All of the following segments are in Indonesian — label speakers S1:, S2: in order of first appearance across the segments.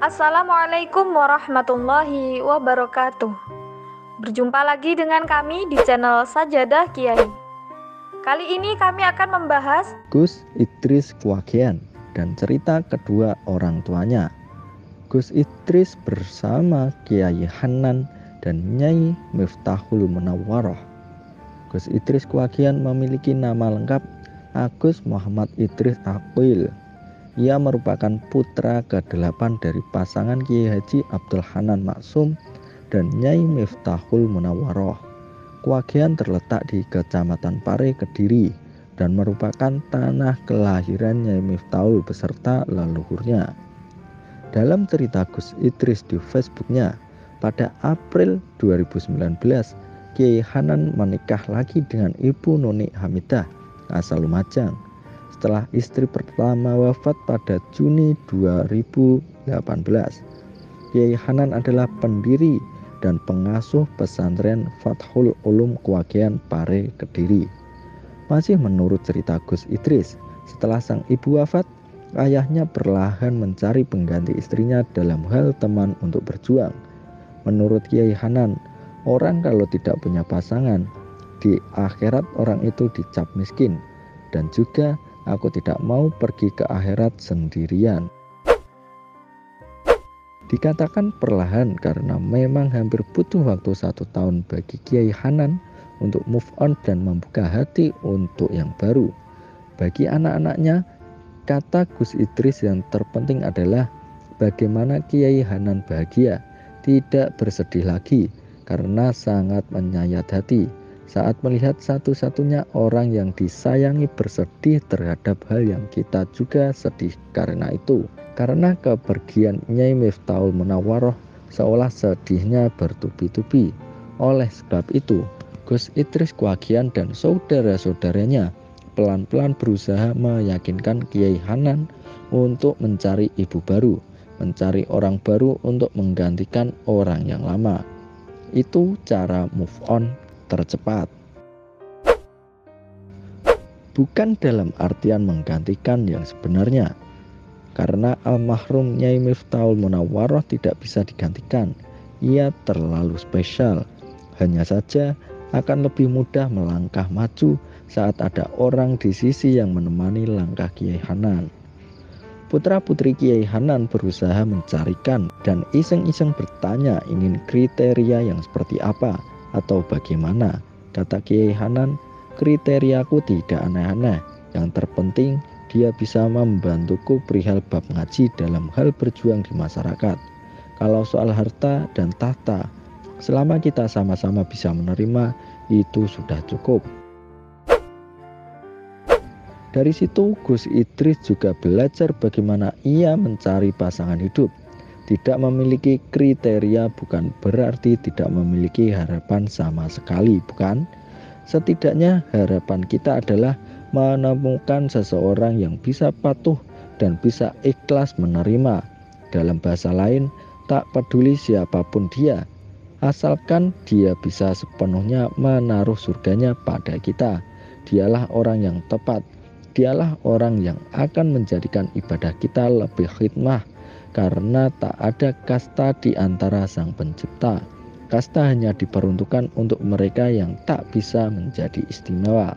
S1: Assalamualaikum warahmatullahi wabarakatuh. Berjumpa lagi dengan kami di channel Sajadah Kiai. Kali ini kami akan membahas
S2: Gus Idris Kuwagean dan cerita kedua orang tuanya. Gus Idris bersama Kiai Hanan dan Nyai Miftahul Munawwaroh. Gus Idris Kuwagean memiliki nama lengkap Agus Muhammad Idris Aqil. Ia merupakan putra ke-8 dari pasangan Kiai Haji Abdul Hanan Maksum dan Nyai Miftahul Munawwaroh. Kuwagean terletak di Kecamatan Pare, Kediri, dan merupakan tanah kelahiran Nyai Miftahul beserta leluhurnya. Dalam cerita Gus Idris di Facebooknya, pada April 2019, Kiai Hanan menikah lagi dengan Ibu Nuni Hamidah asal Lumajang. Setelah istri pertama wafat pada Juni 2018, Kiai Hanan adalah pendiri dan pengasuh pesantren Fathul Ulum Kuwagean Pare, Kediri. Masih menurut cerita Gus Idris, setelah sang ibu wafat, ayahnya perlahan mencari pengganti istrinya dalam hal teman untuk berjuang. Menurut Kiai Hanan, orang kalau tidak punya pasangan, di akhirat orang itu dicap miskin, dan juga aku tidak mau pergi ke akhirat sendirian. Dikatakan perlahan karena memang hampir butuh waktu 1 tahun bagi Kiai Hanan untuk move on dan membuka hati untuk yang baru. Bagi anak-anaknya, kata Gus Idris yang terpenting adalah bagaimana Kiai Hanan bahagia, tidak bersedih lagi karena sangat menyayat hati saat melihat satu-satunya orang yang disayangi bersedih terhadap hal yang kita juga sedih karena itu. Karena kepergian Nyai Miftahul Munawwaroh seolah sedihnya bertubi-tubi. Oleh sebab itu, Gus Idris Kuwagean dan saudara-saudaranya pelan-pelan berusaha meyakinkan Kiai Hanan untuk mencari ibu baru, mencari orang baru untuk menggantikan orang yang lama. Itu cara move on tercepat. Bukan dalam artian menggantikan yang sebenarnya, karena almarhum Nyai Miftahul Munawwaroh tidak bisa digantikan. Ia terlalu spesial. Hanya saja akan lebih mudah melangkah maju saat ada orang di sisi yang menemani langkah Kiai Hanan. Putra-putri Kiai Hanan berusaha mencarikan dan iseng-iseng bertanya ingin kriteria yang seperti apa atau bagaimana. Kata Kiai Hanan, kriteriaku tidak aneh-aneh. Yang terpenting dia bisa membantuku perihal bab ngaji dalam hal berjuang di masyarakat. Kalau soal harta dan tahta, selama kita sama-sama bisa menerima, itu sudah cukup. Dari situ Gus Idris juga belajar bagaimana ia mencari pasangan hidup. Tidak memiliki kriteria bukan berarti tidak memiliki harapan sama sekali, bukan? Setidaknya harapan kita adalah menemukan seseorang yang bisa patuh dan bisa ikhlas menerima. Dalam bahasa lain, tak peduli siapapun dia, asalkan dia bisa sepenuhnya menaruh surganya pada kita. Dialah orang yang tepat. Dialah orang yang akan menjadikan ibadah kita lebih khidmah, karena tak ada kasta di antara Sang Pencipta. Kasta hanya diperuntukkan untuk mereka yang tak bisa menjadi istimewa.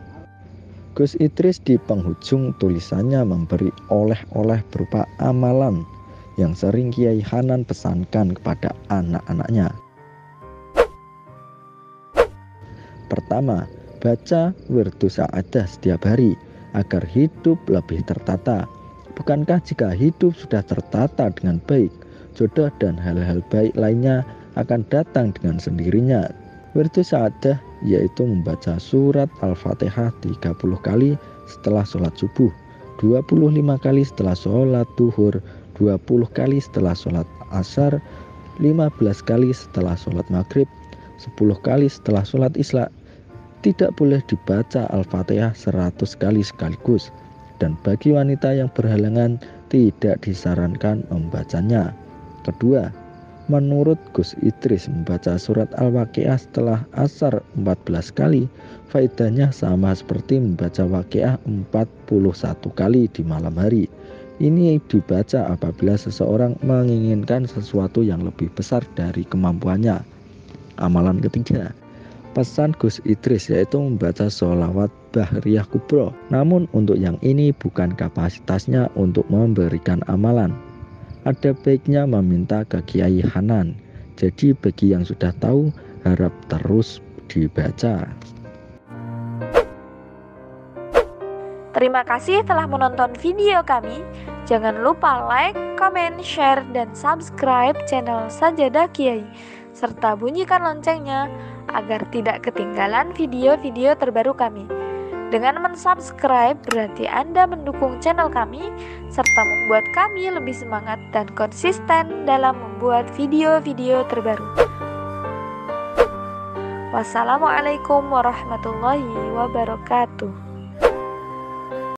S2: Gus Idris di penghujung tulisannya memberi oleh-oleh berupa amalan yang sering Kiai Hanan pesankan kepada anak-anaknya. Pertama, baca Wirdus Sa'adah setiap hari agar hidup lebih tertata. Bukankah jika hidup sudah tertata dengan baik, jodoh dan hal-hal baik lainnya akan datang dengan sendirinya? Wirdus Sa'adah yaitu membaca surat Al-Fatihah 30 kali setelah sholat subuh, 25 kali setelah sholat duhur, 20 kali setelah sholat asar, 15 kali setelah sholat maghrib, 10 kali setelah sholat isya. Tidak boleh dibaca Al-Fatihah 100 kali sekaligus, dan bagi wanita yang berhalangan tidak disarankan membacanya. Kedua, menurut Gus Idris membaca surat Al-Waqiah setelah asar 14 kali, faedahnya sama seperti membaca Waqiah 41 kali di malam hari. Ini dibaca apabila seseorang menginginkan sesuatu yang lebih besar dari kemampuannya. Amalan ketiga, pesan Gus Idris yaitu membaca sholawat Bahriyah Kubro. Namun untuk yang ini bukan kapasitasnya untuk memberikan amalan. Ada baiknya meminta ke Kiai Hanan. Jadi bagi yang sudah tahu, harap terus dibaca.
S1: Terima kasih telah menonton video kami. Jangan lupa like, comment, share, dan subscribe channel Sajadah Kiai, serta bunyikan loncengnya agar tidak ketinggalan video-video terbaru kami. Dengan mensubscribe berarti Anda mendukung channel kami, serta membuat kami lebih semangat dan konsisten dalam membuat video-video terbaru. Wassalamualaikum warahmatullahi wabarakatuh.